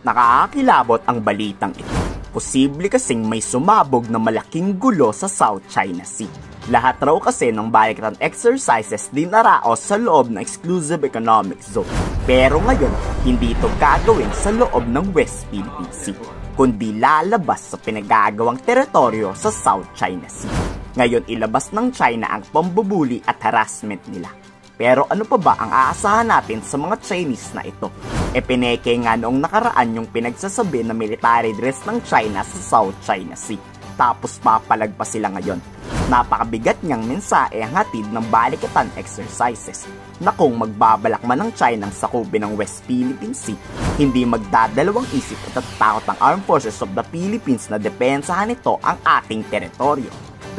Nakakakilabot ang balitang ito. Posible kasing may sumabog na malaking gulo sa South China Sea. Lahat raw kasi ng balikatan exercises dinaraos sa loob ng Exclusive Economic Zone. Pero ngayon, hindi ito gagawin sa loob ng West Philippine Sea, kundi lalabas sa pinagagawang teritoryo sa South China Sea. Ngayon, ilabas ng China ang pambubuli at harassment nila. Pero ano pa ba ang aasahan natin sa mga Chinese na ito? Pineke nga noong nakaraan yung pinagsasabi na military dress ng China sa South China Sea. Tapos papalag pa sila ngayon. Napakabigat niyang mensahe ang hatid ng balikatan exercises na kung magbabalak man ng China ang sakupin ng West Philippine Sea, hindi magdadalawang isip at tatakot ang Armed Forces of the Philippines na depensahan ito ang ating teritoryo.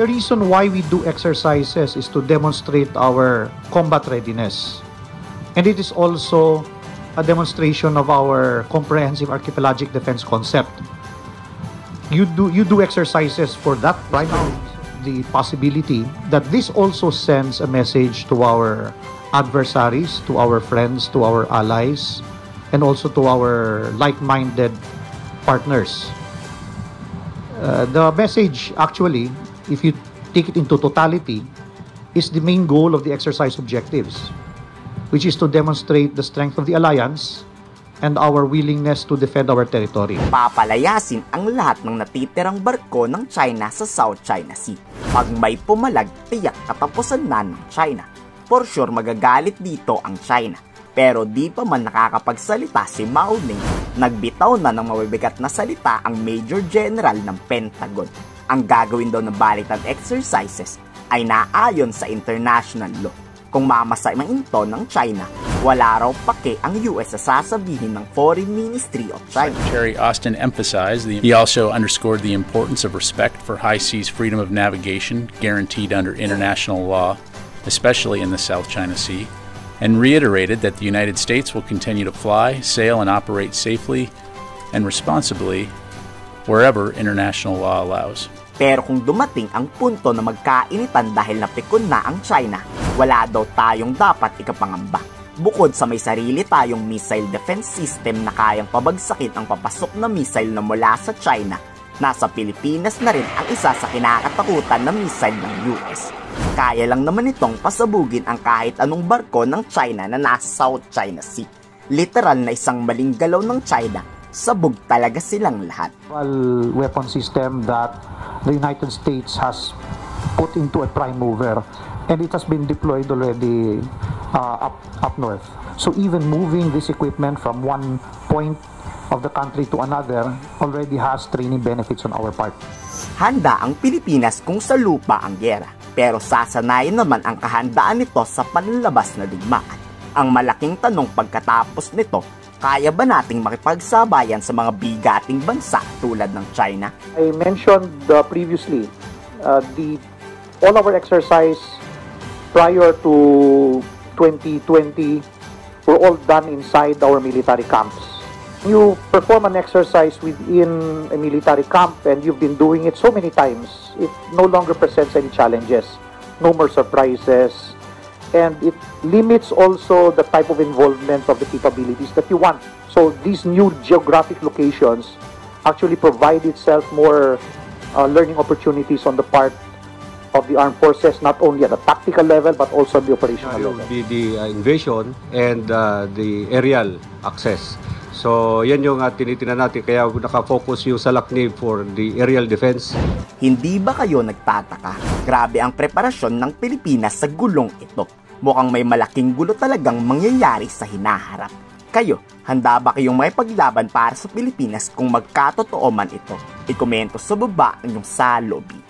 The reason why we do exercises is to demonstrate our combat readiness. And it is also a demonstration of our comprehensive archipelagic defense concept. You do exercises for that primarily. The possibility that this also sends a message to our adversaries, to our friends, to our allies, and also to our like-minded partners. The message actually, if you take it into totality, is the main goal of the exercise objectives, which is to demonstrate the strength of the alliance and our willingness to defend our territory. Papalayasin ang lahat ng natitirang barko ng China sa South China Sea. Pag may pumalag, tiyak katapusan na ng China. For sure magagalit dito ang China. Pero di pa man nakakapagsalita si Mao Ning, nagbitaw na ng mabibigat na salita ang Major General ng Pentagon. Ang gagawin daw ng balikan exercises ay naayon sa international law. Kung mamasahin ito ng China, wala raw pake ang US sa sasabihin ng Foreign Ministry of China. Secretary Austin emphasized he also underscored the importance of respect for high seas freedom of navigation guaranteed under international law, especially in the South China Sea, and reiterated that the United States will continue to fly, sail, and operate safely and responsibly wherever international law allows. Pero kung dumating ang punto na magkainitan dahil napikon na ang China, wala daw tayong dapat ikapangamba. Bukod sa may sarili tayong missile defense system na kayang pabagsakin ang papasok na missile na mula sa China, nasa Pilipinas na rin ang isa sa kinakatakutan na missile ng US. Kaya lang naman itong pasabugin ang kahit anong barko ng China na nasa South China Sea. Literal na isang maling galaw ng China, sabog talaga silang lahat. Weapon system that the United States has put into a prime mover, and it has been deployed already up north. So even moving this equipment from one point of the country to another already has training benefits on our part. Handa ang Pilipinas kung sa lupa ang giyera, pero sasanayin naman ang kahandaan nito sa panlalabas na digmaan. Ang malaking tanong pagkatapos nito, kaya ba nating makipagsabayan sa mga bigating bansa tulad ng China? I mentioned previously, all our exercise prior to 2020 were all done inside our military camps. You perform an exercise within a military camp and you've been doing it so many times, it no longer presents any challenges, no more surprises, and it limits also the type of involvement of the capabilities that you want. So these new geographic locations actually provide itself more learning opportunities on the part of the armed forces, not only at the tactical level but also at the operational level. The invasion and the aerial access. So yan yung tinitingnan natin, kaya nakafocus yung Salaknib for the aerial defense. Hindi ba kayo nagtataka? Grabe ang preparasyon ng Pilipinas sa gulong ito. Mukhang may malaking gulo talagang mangyayari sa hinaharap. Kayo, handa ba kayong may paglaban para sa Pilipinas kung magkatotoo man ito? I-komento sa baba ang inyong saloobin.